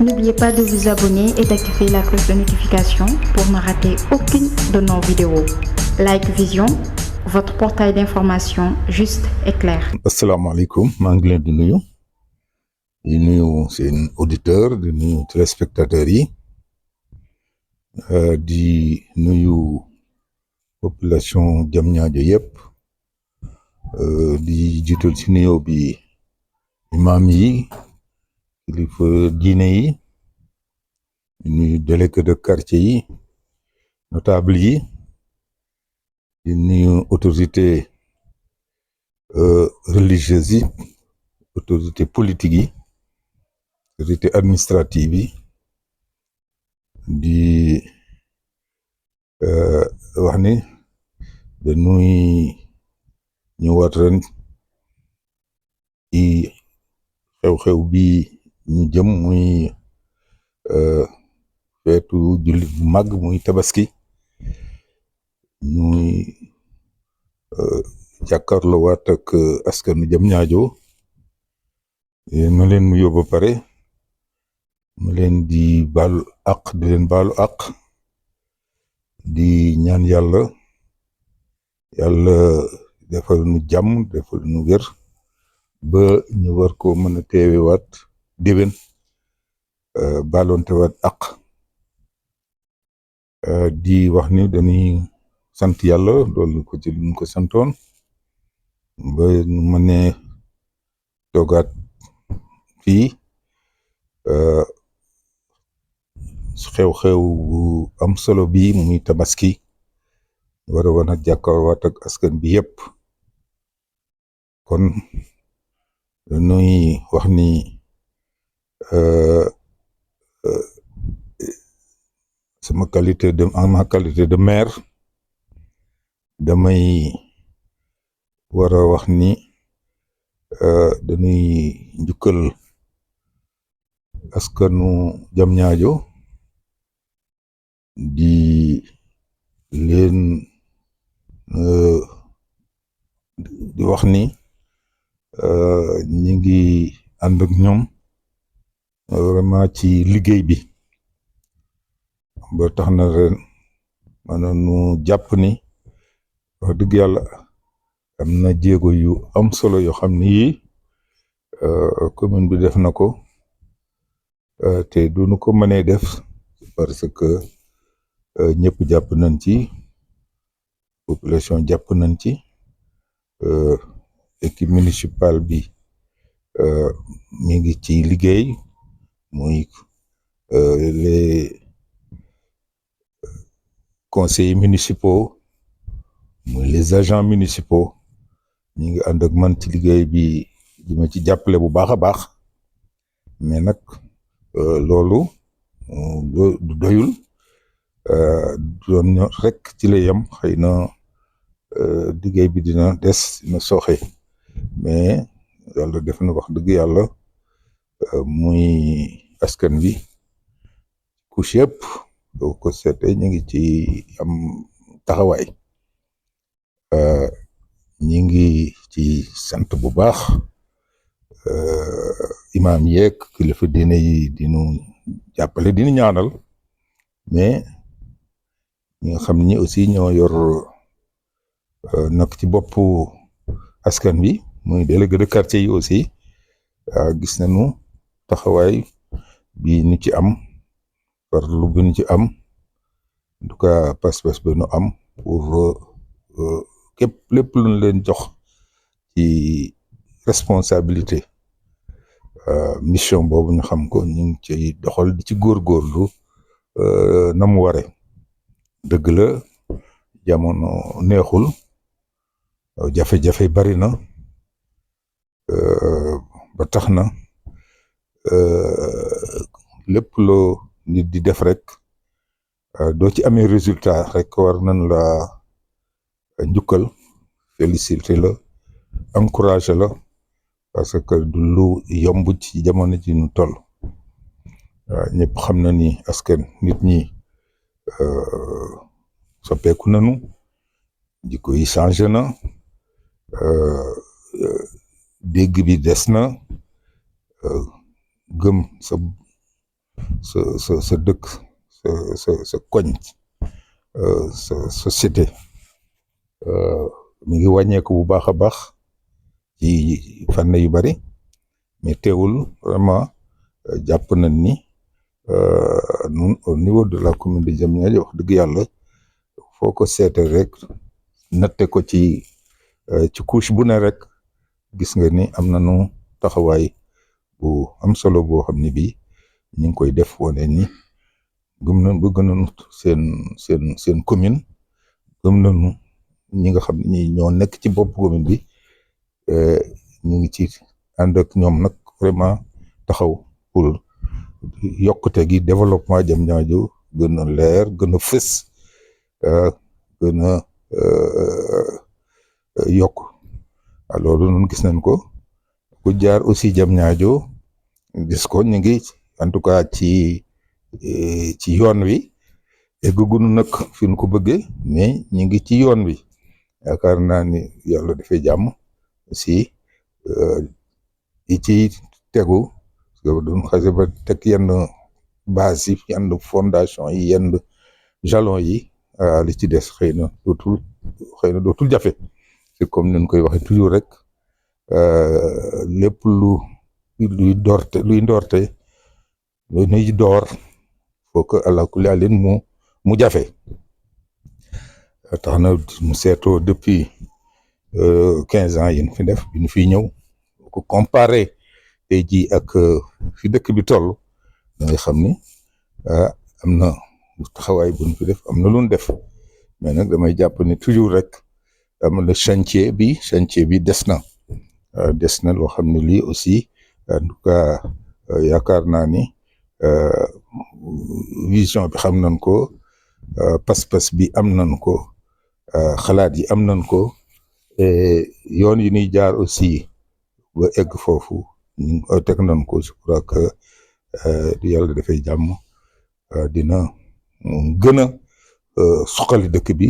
N'oubliez pas de vous abonner et d'activer la cloche de notification pour ne rater aucune de nos vidéos. Like Vision, votre portail d'information juste et clair. asalaamaaleykum maa ngi leen di nuyu seen auditeur di nuyu téléspectateurs yi di nuyu population Diamniadio yëpp di jiital ci nuyoo bi imam yi kilifa diine yi di nuyu délégué de quartier yi notable yi di nuyu autorité religieuse yi autorité politique yi autorité administrative yi di wax ni dañuy ñëwaat ren ci xew-xew bi ñu jëm muy feetu jullit bu mag muy tabaski ñuy jàkkaarloo waat ak askanu Diamniadio ma leen nuyoo ba pare ma leen di baalu àq di leen baalu àq di ñaan yàlla defal nu jàmm defal nu wér ba ñu war ko mën a teewewaat déwén baaloonte waat àq di wax ni dañuy sant yàlla loolu ko ci luñ ko santoon ba ñu mënee toogaat fii xew-xew bu am solo bi muy tabaski war a wan a jàkkaarwaat ak askan bi yëpp kon dañuy wax ni sama qualité de maire damay war a wax ni dañuy njukkal askanu Diamniadio di leen di wax ni ñi ngi ànd ak ñoom vraiment ci liggéey bi ba tax na ren maanaam nu jàpp ni wax dëgg yàlla am na jéego yu am solo yoo xam ni yii commune bi def na ko te duñu ko mënee def parce que ñëpp jàpp nañ ci population jàpp nañ ci équipe municipale bi mi ngi ci liggéey muy les conseillers municipaux muy les agents municipaux ñi ngi ànd ak man ci liggéey bi di ma ci jàppale bu baax a baax mais nag loolu du doyul doon rek ci la yem xëy na liggéey bi dina sooxe mais yàlla def na wax dëgg yàlla muy askan bi couche yëpp doo ko seete ñu ngi ci am taxawaay ñi ngi ci sant bu baax imaam yeeg kilifa diine yi dinu jàppale dinu ñaanal mais ñi nga xam ni aussi ñoo yor nag ci boppu askan bi muy délégué de quartier yi aussi gis nañu taxawaay bi ñu ci am farlu bi ñu ci am en tout cas pas-pas bi ñu am pour képp lépp lu ñu leen jox ci responsabilité mission boobu ñu xam ko ñu ngi ci doxal di ci góorgóorlu na mu ware dëgg la jamono neexul jafe-jafe bari na ba tax na lépp loo nit di def rek doo ci amee résultat rek war nañ la njukkal félicité la encouragé la parce que du lu yomb ci jamono ji ñu toll waaw ñëpp xam na ni askan nit ñi soppeeku nañu jikko yi changé na dégg bi des na gëm sa sa dëkk sa koñ sa société mi ngi wàññeeku bu baax a baax ci fànn yu bari mais teewul vraiment jàpp nañ ni nun au niveau de la commune de Diamniadio wax dëgg yàlla foo ko seete rek natte ko ci couche bu ne rek gis nga ni am nañu taxawaay bu am solo boo xam ne bii ñu ngi koy def wane ni gëm nañ bëgg nañu seen commune gëm nañu ñi nga xam ne ñi ñoo nekk ci bopp commune bi ñu ngi ci ànd ak ñoom nag vraiment taxaw pour yokkute gi développement Diamniadio gën a leer gën a fës gën a yokk loolu noonu gis nañ ko ku jaar aussi Diamniadio gis ko ñu ngi en tout cas ci yoon wi eggagunu nag fi ñu ko bëggee mais ñu ngi ci yoon wi yaakaar naa ni yàlla dafay jàmm aussi yi ci tegu doon xase ba teg yenn base yi yenn fondation yi yenn jalon yi li ci des xëy na dootul jafe c'est comme ni ñu koy waxee toujours rek lépp luy ndoorte lu nuy door faut que àla kulli àlin mu jafe tax na mu seetoo depuis 15 ans yi ñu fi def bi ñu fiy ñëw ko comparé tey jii ak fi dëkk bi toll da ngay xam ni am na taxawaay bu ñu fi def am na lu ñu def mais nag damay jàpp ni toujours rek am na chantier bi des na loo xam ne lii aussi en tout cas yaakaar naa ni vision bi xam nañ ko pas-pas bi am nañ ko xalaat yi am nañ ko yoon yi ñuy jaar aussi ba egg foofu ñu teg nañ ko je crois que yàlla dafay jàmm dina gën a suqali dëkk bi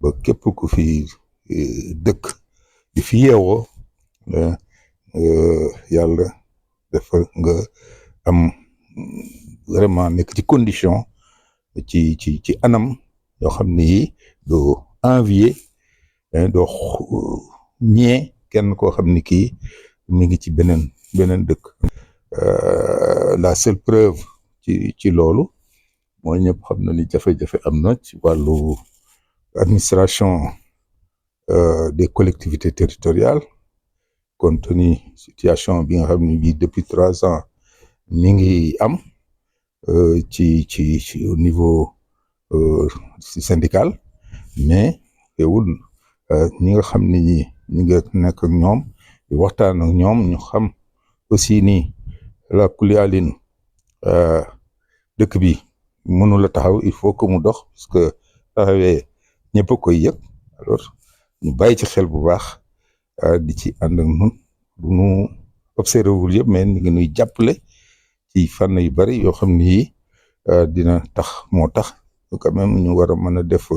ba képp ku fi dëkk di fi yeewoo yàlla dafa nga am vraiment nekk ci condition ci anam yoo xam ne yi doo envier doo ñee kenn koo xam ni kii mi ngi ci beneen dëkk la seule preuve ci loolu mooy ñëpp xam na ni jafe-jafe am na ci wàllu administration des collectivités territoriales compte tenu situation bi nga xam ne bii depuis 3 ans mi ngi am ci au niveau syndical mais teewul ñi nga xam ne ñi ngi nekk ak ñoom di waxtaan ak ñoom ñu xam aussi ni la kuliyalin dëkk bi mënula taxaw il faut que mu dox parce que taxawee ñëpp a koy yëg alors ñu bàyyi ci xel bu baax di ci ànd ak ñun du ñu observé wul yëpp mais ñu ngi nuy jàppale ci fànn yu bari yoo xam ni dina tax moo tax quand même ñu war a mën a def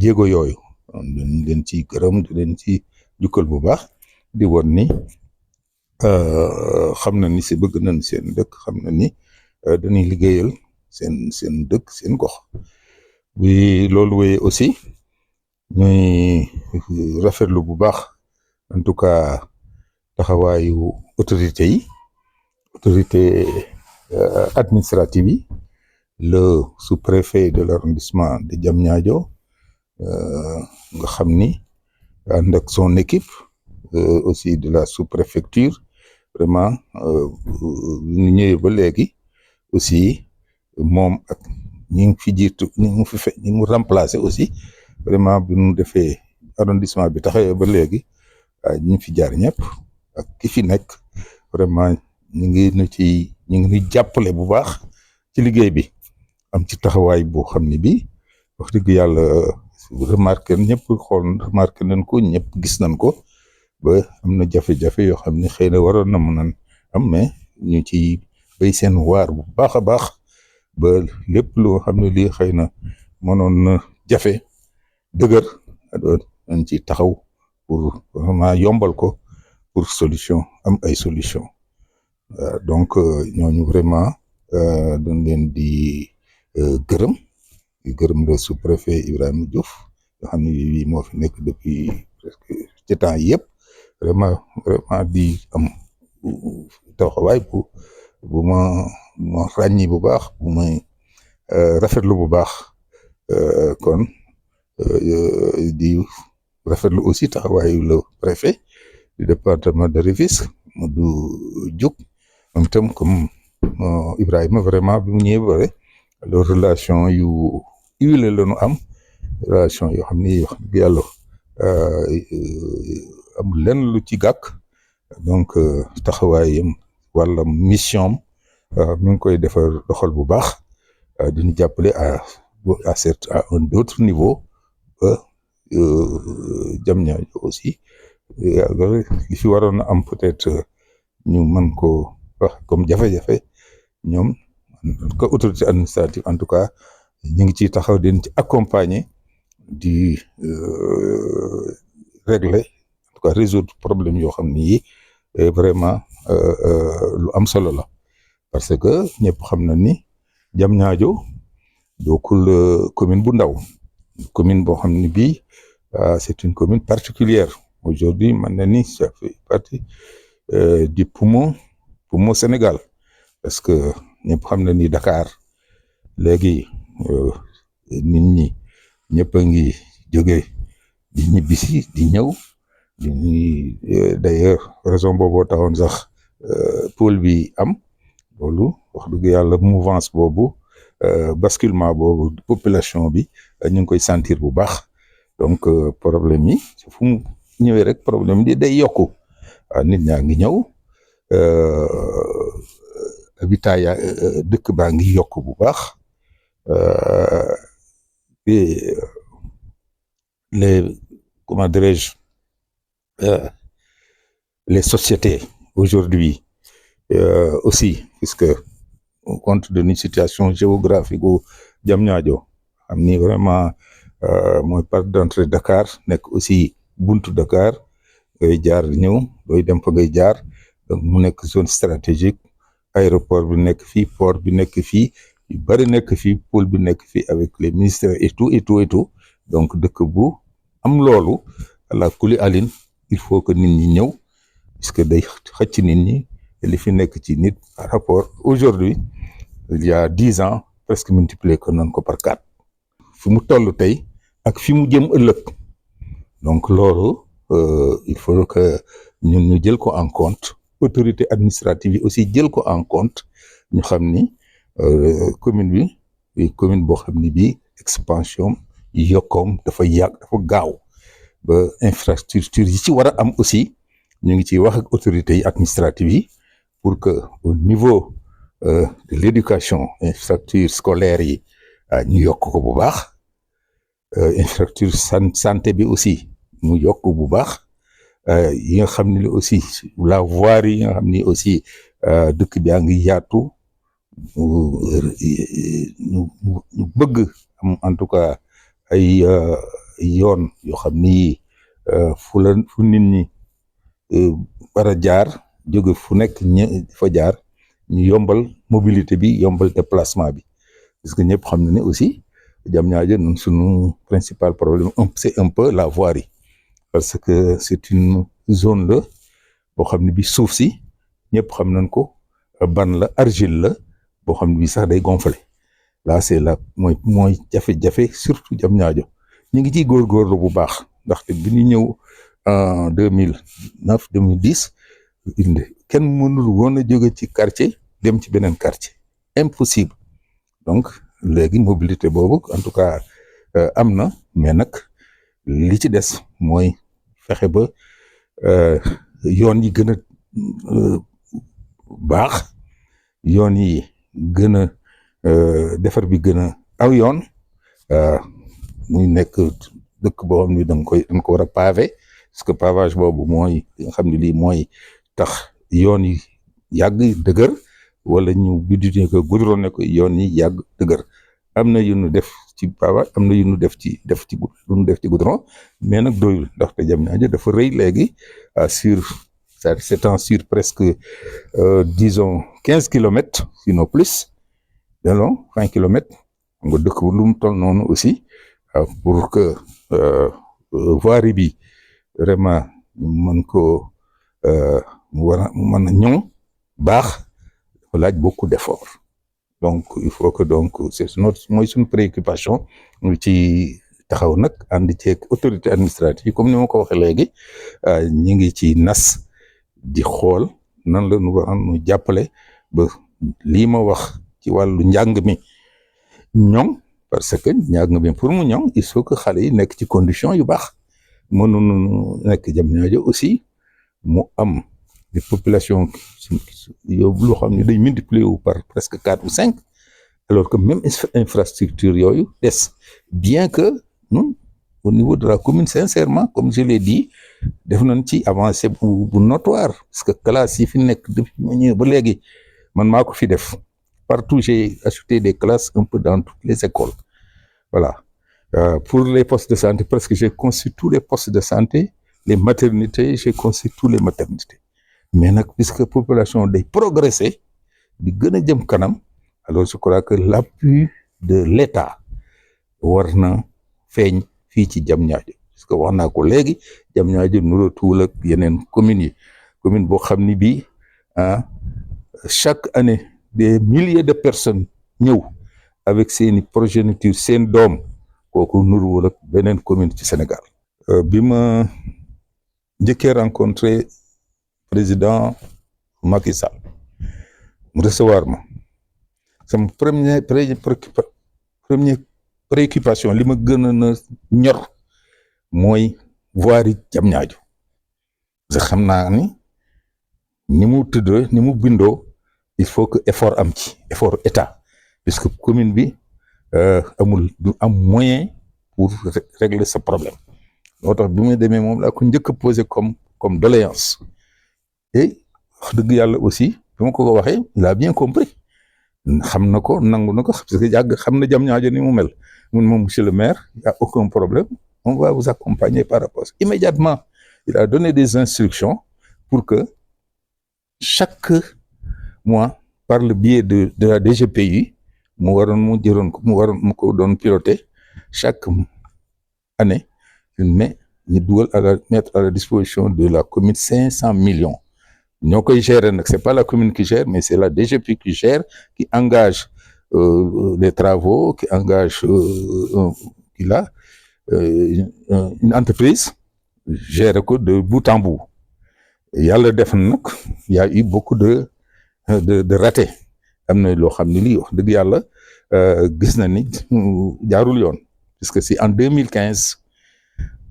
jéego yooyu dañ leen ci gërëm di leen ci jukkal bu baax di woon ni xam na ni si bëgg nañ seen dëkk xam na ni dañuy liggéeyal seen dëkk seen gox bi loolu wéyee aussi ñuy rafetlu bu baax en tout cas taxawaayu autorité administrative yi le sous-préfet de l'arrondissement de Diamniadio nga xam ni ànd ak son équipe aussi de la sous-préfecture vraiment ñu ñëwee ba léegi aussi moom ak ñi ngi fi jiitu ñi mu remplacer aussi vraiment bi ñu defee arrondissement bi taxawee ba léegi ñi fi jaar ñëpp ak ki fi nekk vraiment ñu ngi jàppale bu baax ci liggéey bi am ci taxawaay boo xam ne bi wax dëgg yàlla remarqué nañ ko ñëpp gis nañ ko ba am na jafe-jafe yoo xam ne xëy na waroon na mën a am mais ñu ci béy seen waar bu baax a baax ba lépp loo xam ne lii xëy na mënoon na jafe dëgër dañ ci taxaw pour vraiment yombal ko pour am ay solution donc ñooñu vraiment dañ leen di gërëm le sous-préfet Ibrahima Diouf nga xam ne bii moo fi nekk depuis presque ci temps yëpp vraiment di am taxawaay bu ma ràññi bu baax bu may rafetlu bu baax kon di rafetlu aussi taxawaayu le préfet du département de Rufisque Modou Diouf moom itam comme Ibrahima vraiment bi mu ñëwee ba alors relation yu huilé la ñu am relation yoo xam ni wax dëgg yàlla amul lenn lu ci gàkk donc taxawaayam wala mission mi ngi koy defar doxal bu baax diñu jàppale à un autre niveau Diamniadio aussi li fi waroon a am peut-être ñu mën ko wax comme jafe-jafe ñoom ko autorité administrative en tout cas ñu ngi ciy taxaw den ci accompagner di régler en tout cas résoudre problème yoo xam ni vraiment lu am solo la parce que ñëpp xam na ni Diamniadio dookul commune bu ndaw commune boo xam ne bii c'est une commune particulière aujourd'hui man na ni ça fait partie du poumon Sénégal parce que ñëpp xam na ni Dakar léegi nit ñi ñëpp a ngi jóge di ñibbisi di ñëw d'ailleurs raison booboo taxoon sax pôle bi am loolu wax dëgg yàlla mouvance boobu basculement boobu population bi ñu ngi koy sentir bu baax donc problème yi fu mu ñëwee rek problème yi day yokku nit ñaa ngi ñëw habitat ya dëkk baa ngi yokk bu baax et les comment dirais-je les sociétés aujourd'hui aussi puisque compte d'une situation géographique u Diamniadio xam ni vraiment mooy porte d'entrée Dakar nekk aussi buntu Dakar ngay jaar ñëw dooy dem fa ngay jaar donc mu nekk zone stratégique aéroport bi nekk fii port bi nekk fii yu bari nekk fii pôle bi nekk fii avec les ministères et tout donc dëkk bu am loolu ala kuli alin il faut que nit ñi ñëw puisque day xëcc nit ñi li fi nekk ci nit par rapport aujourd'hui il y a 10 ans presque multiplié ko noonu ko par 4 fi mu toll tey ak fi mu jëm ëllëg donc loolu il faut que ñun ñu jël ko en compte autorité administrative yi aussi jël ko en compte ñu xam ni commune bi commune boo xam ni bii expansion yokkoom dafa gaaw ba infrastructure yi ci war a am aussi ñu ngi ciy wax ak autorités yi administratives yi pour que au niveau de l'éducation infrastructure scolaire yi ñu yokk ko bu baax infrastructure santé bi aussi mu yokk bu baax yi nga xam ne aussi la voirie yi nga xam ni aussi dëkk bi a ngi yaatu ñu bëgg am en tout cas ay yoon yoo xam ni fu nit ñi war a jaar jóge fu nekk fa jaar ñu yombal mobilité bi yombal déplacement bi parce que ñëpp xam na ne aussi Diamniadio ñun sunu principal problème c'est un peu la voirie parce que c'est une zone la boo xam ne bi suuf si ñëpp xam nañ ko ban la argile la boo xam ne bi sax day gonfler là c'est la mooy jafe-jafe surtout Diamniadio ñu ngi ciy góorgóorlu bu baax ndaxte bi ñu ñëw en 2009 2010 kenn mënul woon a jóge ci quartier dem ci beneen quartier impossible donc léegi mobilité boobu en tout cas am na mais nag li ci des mooy fexe ba yoon yi gën a baax yoon yi gën a defar bi gën a aw yoon muy nekk dëkk boo xam ni dañ ko war a pavé parce que pavage boobu mooy li nga xam ne lii mooy tax yoon yi yàgg dëgër wala ñu buddi ko goudronné ko yoon yi yàgg dëgër am na yu ñu def ci pavage am na yu ñu def ci goudron mais nag doyul ndaxte Diamniadio dafa rëy léegi s'étend sur presque disons 15 kilomètres sinon plus de long 20 kilomètres nga dëkk bu lu mu toll noonu aussi pour que voirie bi vraiment mën ko mu mën a ñoŋ baax dafa laaj beaucoup d'efforts donc il faut que donc c'est mooy suñu préoccupation ñu ci taxaw nag ànd ceeg autorité administrative comme ni ma ko waxee léegi ñi ngi ci nas di xool nan la ñu war a nu jàppale ba lii ma wax ci wàllu njàng mi ñoŋ parce que njàng mi pour mu ñoŋ il faut que xale yi nekk ci condition yu baax mënuñu nekk Diamniadio aussi mu am des populations yow loo xam ne day multiplier wu par presque 4 ou 5 alors que même infrastructure yooyu des bien que nous au niveau de la commune sincèrement comme je l'ai dit def nañ ci avancé bu notoire parce que classe yi fi nekk depuis ma ñëw ba léegi man maa ko fi def partout j'ai ajouté des classes un peu dans toutes les écoles voilà pour les postes de santé presque j'ai conçu tous les postes de santé les maternités j'ai conçu tous les maternités mais nag puisque population day progresser di gën a jëm kanam alors je crois que l'appui de l'État war na feeñ fii ci Diamniadio parce que wax naa ko léegi Diamniadio nurootuwul ak yeneen communes yi commune boo xam ni bii chaque année des milliers de personnes ñëw avec seeni progéniture seen doom kooku nuruwul ak beneen commune ci Sénégal bi ma njëkkee rencontré président Macky Sall mu recevoir ma sama première préoccupation li ma gën a na ñor mooy voirie Diamniadio parce que xam naa ni mu tëddoo ni mu bindoo il faut que effort am ci effort état puisque commune bi amul du am moyen pour régler ce problème moo tax bi ma demee moom laa ko njëkk a posé comme doléance et wax dëgg yàlla aussi bi ma ko waxee il a bien compris xam na ko nangu na ko parce que yàgg xam na Diamniadio ni mu mel mun moom monsieur le maire il y a aucun problème on va vous accompagner par rapport immédiatement il a donné des instructions pour que chaque mois par le biais de la DGPU mu waroon ko doon piloter chaque année ñu dugal mettre à la disposition de la commune 500 millions ñoo koy gérer nag c'est pas la commune qui gère mais c'est la DGPU qui gère qui engage les travaux qui engage une entreprise gérer ko de bout en bout yàlla def na nag y a eu beaucoup de ratés am na loo xam ne lii wax dëgg yàlla gis na ni jaarul yoon puisque si en 2015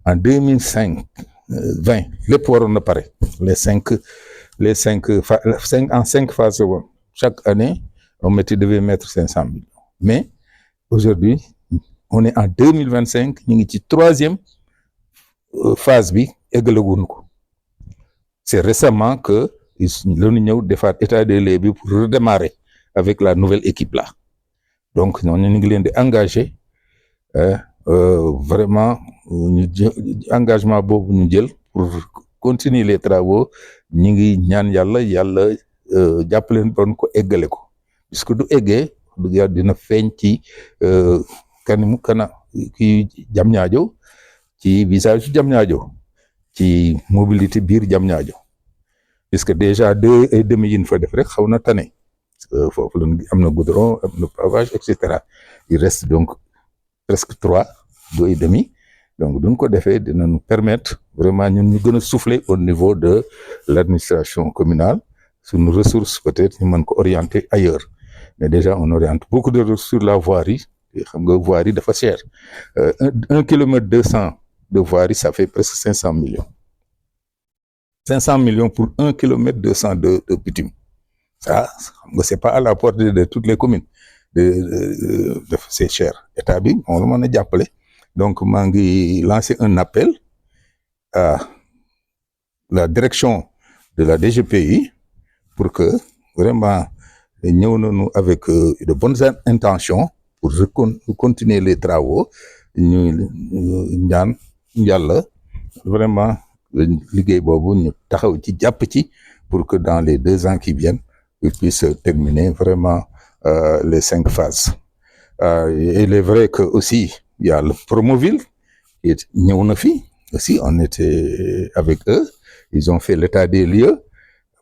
en 2005 20 lépp waroon na pare les cinq phases woon chaque année on devait mettre 500 millions mais aujourd'hui on est en 2025 ñu ngi ci 3e phase bi eggalaguñu ko c'est récemment que lañu ñëw defaat état des lieux bi pour redémarrer avec la nouvelle équipe là donc ñooñu ñu ngi leen di engagé vraiment ñu engagement boobu ñu jël pour continuer les travaux ñu ngi ñaan yàlla jàppaleen bon ko eggale ko puisque du eggee dëgg yàlla dina feeñ ci kii Diamniadio ci visage Diamniadio ci mobilité biir Diamniadio puisque déjà 2,5 yi ñu fa def rek xaw na tane foofu la am na goudron am na pavage et cetera il reste donc presque 2,5 donc duñ ko defee dinañu permettre vraiment ñun ñu gën a souffler au niveau de l'administration communale suñu ressources peut-être ñu mën ko orienter ailleurs mais déjà on oriente beaucoup de ressources sur la voirie xam nga voirie dafa cher 1 kilomètre 200 de voirie ça fait presque 500 millions 500 millions pour 1 kilomètre 200 de bitume ça xam nga c'est pas à la portée de toutes les communes c'est cher état bi moo la mën a jàppale donc maa ngi lancer un appel à la direction de la DGPU pour que vraiment ñëw nañu avec de bonnes intentions pour continuer les travaux ñu ñaan yàlla vraiment liggéey boobu ñu taxaw ci jàpp ci pour que dans les 2 ans qui viennent il puisse terminer vraiment les 5 phases. Il est vrai que aussi il y a le Promoville ñëw na fi aussi, on était avec eux, ils ont fait l'état des lieux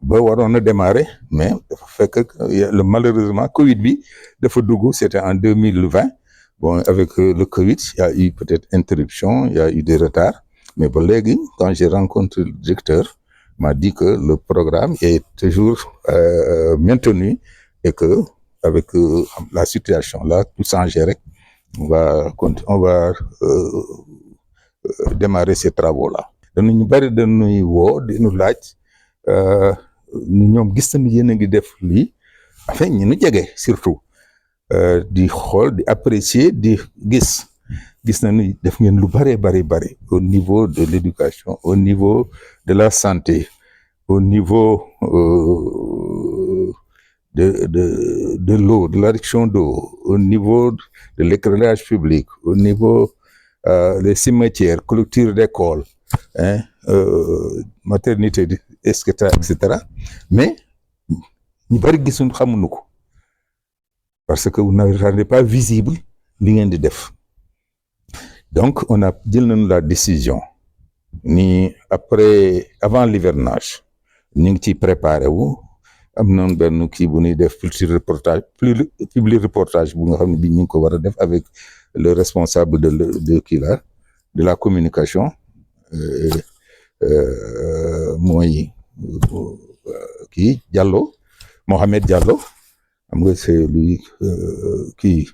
ba waroon a démarrer, mais dafa fekk que malheureusement Covid bi dafa dugg, c'était en 2020. Bon, avec le Covid, il y a eu peut-être interruption, il y a eu des retards, mais ba léegi quand j'ai rencontré le directeur, m'a dit que le programme est toujours maintenu et que avec la situation là, tout changé rek, on va démarrer ces travaux là. Dañu bari dañuy woo di ñu laaj ñoom gis nañu yéen a ngi def lii, enfin ñu nu jege surtout di xool di apprécier di gis nañu def ngeen lu bari au niveau de l'éducation, au niveau de la santé, au niveau de l'eau, de la réduction d'eau, au niveau de l'éclairage public, au niveau des cimetières, clôture d'écoles, maternité, etc. Mais ñu bari gisuñu xamuñu ko parce que vous ne rendez pas visible li ngeen di def. Donc on a jël nañu la décision ni avant l'hivernage ñu ngi ciy préparé wu, am nañu benn kii bu ñuy def public reportage bu nga xam ne bi ñu ngi ko war a def avec le responsable de kii là de la communication, mooy kii Diallo, Mohamed Diallo, xam nga c'est lui qui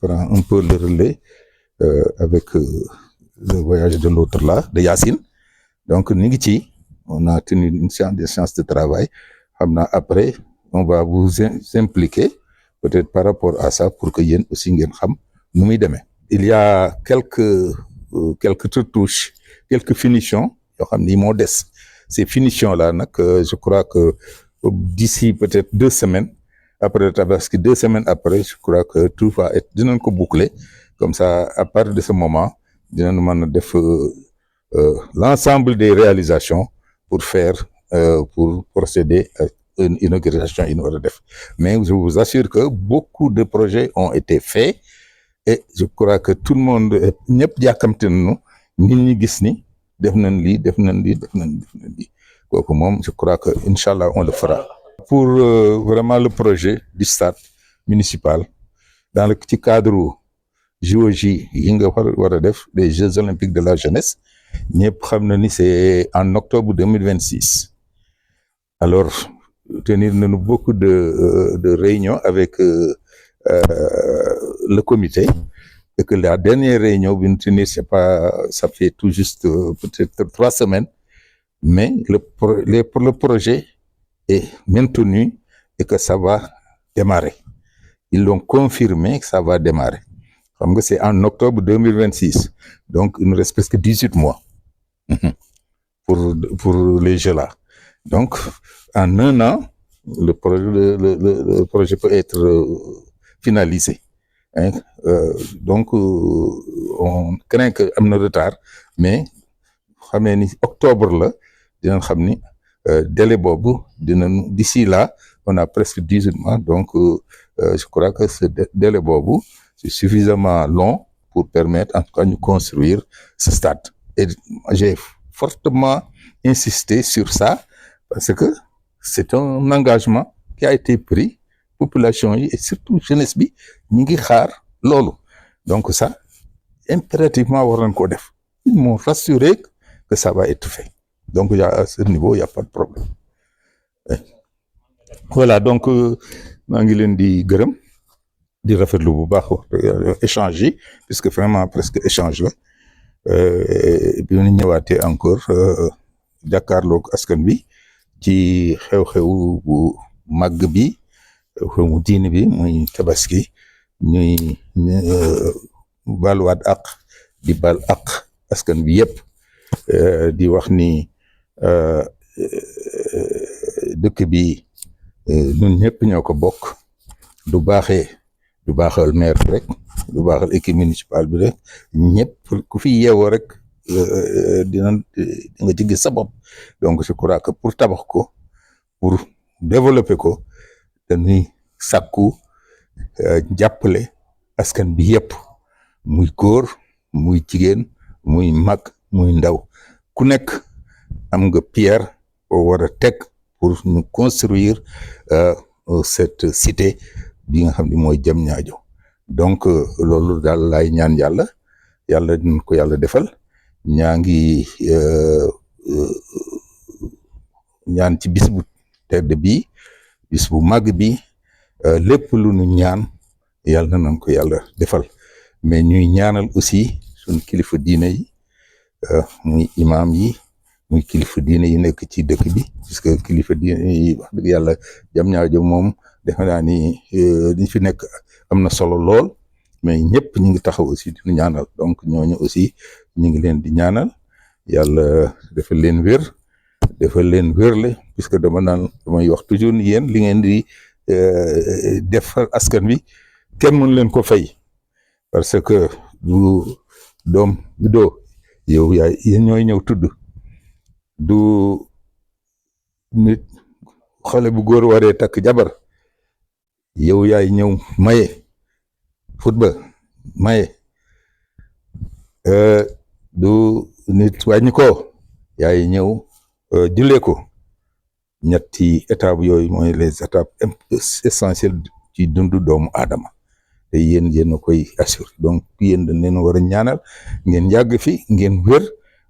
prend un peu le relais avec le voyage de l'autre là, de Yacine. Donc ñu ngi ci, on a tenu une séance de travail. Xam naa après on va vous impliquer peut-être par rapport à ça pour que yéen aussi ngeen xam nu muy demee. Il y a quelques retouches, quelques finitions yoo xam ni moo des. Ces finitions là nag je crois que d'ici peut-être 2 semaines après le Tabaski, 2 semaines après, je crois que tout va être dinañ ko boucler. Comme ça, à partir de ce moment, dinañ mën a def l'ensemble des réalisations pour procéder à une inauguration ñu war a def. Mais je vous assure que beaucoup de projets ont été faits et je crois que tout le monde ñëpp jàkkamte nañu nit ñi gis ni def nañ lii. Kooku moom je crois que inchallah on le fera. Pour vraiment le projet du stade municipal dans le petit cadre JOJ yi nga war a def des Jeux olympiques de la jeunesse, ñëpp xam na ni c'est en octobre 2026. Alors tenir nañu beaucoup de réunions avec le comité, et que la dernière réunion bi ñu tenir ça fait tout juste peut-être 3 semaines, mais le projet est maintenu et que ça va démarrer. Ils l'ont confirmé que ça va démarrer. Comme c'est en octobre 2026, donc il nous reste presque 18 mois pour les Jeux là. Donc en 1 an, le projet peut être finalisé. Donc on craint que am na retard, mais xamee ni octobre la dinañ xam ni délai boobu d'ici là on a presque 18 mois, donc je crois que ce délai boobu c'est suffisamment long pour permettre en tout cas de construire ce stade. Et j'ai fortement insisté sur ça parce que c'est un engagement qui a été pris, population yi et surtout jeunesse bi ñu ngi xaar loolu. Donc ça impérativement war nañ ko def. Ils m'ont rassuré que ça va être fait. Donc à ce niveau il y a pas de problème. Voilà, donc maa ngi leen di gërëm di rafetlu bu baax échange yi puisque vraiment presque échange la bi ñu ñëwaatee encore jàkkaarloog askan bi ci xew-xew bu màgg bi, xew-xew diine bi muy Tabaski, ñuy baaluwaat ak di baal ak askan bi yëpp, di wax ni dëkk bi ñun ñëpp ñoo ko bokk. Du baaxal maire bi rek, du baaxal équipe municipale bi rek, ñëpp ku fi yeewoo rek dina nga ci gis sa bopp. Donc je crois que pour tabax ko, pour développer ko, dañuy sàkku jàppale askan bi yëpp muy góor muy jigéen muy mag muy ndaw ku nekk am nga pierre boo war a teg pour ñu construire cette cité bi nga xam ne mooy Diamniadio donc loolu daal laay ñaan yàlla dinañ ko yàlla defal ñaa ngi ñaan ci bis bu tedd bi bis bu màgg bi lépp lu nu ñaan yàlla nañ ko yàlla defal mais ñuy ñaanal aussi suñ kilifa diine yi muy imam yi muy kilifa diine yi nekk ci dëkk bi puisque kilifa diine yi wax dëgg yàlla Diamniadio moom defe naa ni liñ fi nekk am na solo lool mais ñëpp ñu ngi taxaw aussi di ñaanal donc ñooñu aussi ñu ngi leen di ñaanal yàlla defal leen wérle puisque damay wax toujours ni yéen li ngeen di defal askan wi kenn mënu leen ko fay parce que du doom du doo yow yaay yéen ñooy ñëw tudd du nit xale bu góor waree takk jabar yow yaay ñëw maye football maye du nit wàññi ko yaay ñëw jullee ko ñetti étapes yooyu mooy les étapes essentielles ci dundu doomu aadama te yéen a koy assurer donc yéen dañ leen war a ñaanal ngeen yàgg fi ngeen wér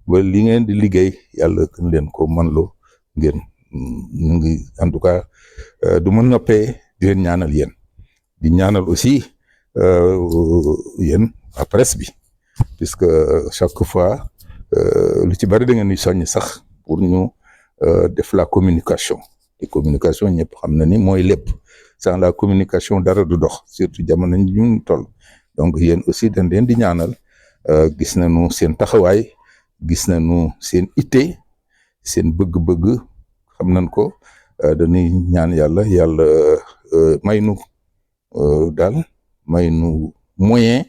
ba li ngeen di liggéey yàlla gën leen ko manloo ngeen ñu ngi en tout cas du ma noppee di leen ñaanal yéen di ñaanal aussi yéen à presse bi puisque chaque fois lu ci bari da ngeen di soññ sax pour ñu def la communication te communication ñëpp xam na ni mooy lépp sans la communication dara du dox surtout jamono ñu toll donc yéen aussi dañ leen di ñaanal gis nañu seen taxawaay gis nañu seen itte seen bëgg-bëgg xam nañ ko dañuy ñaan yàlla may nu daal may nu moyen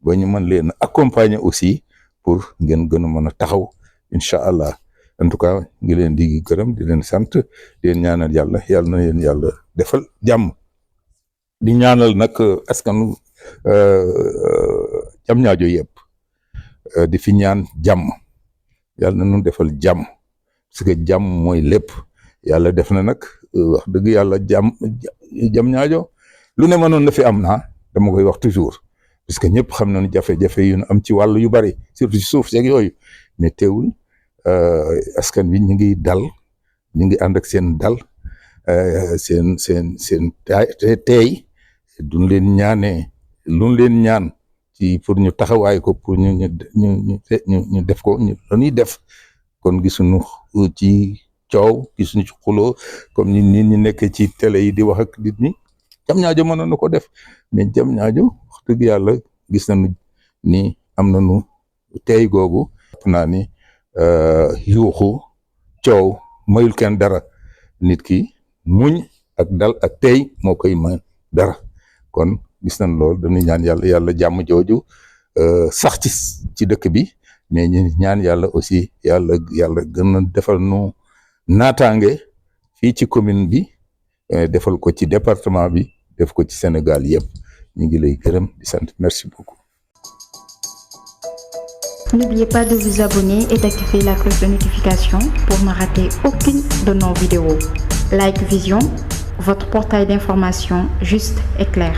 ba ñu mën leen accompagner aussi pour ngeen gën a mën a taxaw incha allah en tout cas ngi leen di gërëm di leen sant di leen ñaanal yàlla na leen yàlla defal jàmm di ñaanal nag askanu Diamniadio yëpp di fi ñaan jàmm yàlla na ñu defal jàmm parce que jàmm mooy lépp yàlla def na nag wax dëgg yàlla Diamniadio lu ne mënoon na fi am naa dama koy wax toujours parce que ñëpp xam nañu jafe-jafe yu am ci wàllu yu bari surtout ci suuf seeg yooyu mais teewul askan wi ñu ngi dal ñu ngi ànd ak seen dal seen teey duñ leen ñaanee luñ leen ñaan ci pour ñu taxawaay ko pour ñu def ko lañuy def kon gisuñu ci coow gisuñu ci xuloo comme nit ñi nekk ci télé yi di wax ak nit ñi Diamniadio mënoon na ko def mais Diamniadio wax dëgg yàlla gis nañu ni am nañu teey googu naa ni yuuxu coow mayul kenn dara nit ki muñ ak dal ak tey moo koy may dara kon gis nañ loolu dañuy ñaan yàlla jàmm jooju sax ci dëkk bi mais ñu ñaan yàlla aussi yàlla gën a defal nu naataange fii ci commune bi defal ko ci département bi def ko ci Sénégal yëpp ñu ngi lay gërëm di sant merci beaucoup. N'oubliez pas de vous abonner et d'activer la cloche de notification pour ne rater aucune de nos vidéos. Like Vision, votre portail d'information juste et clair.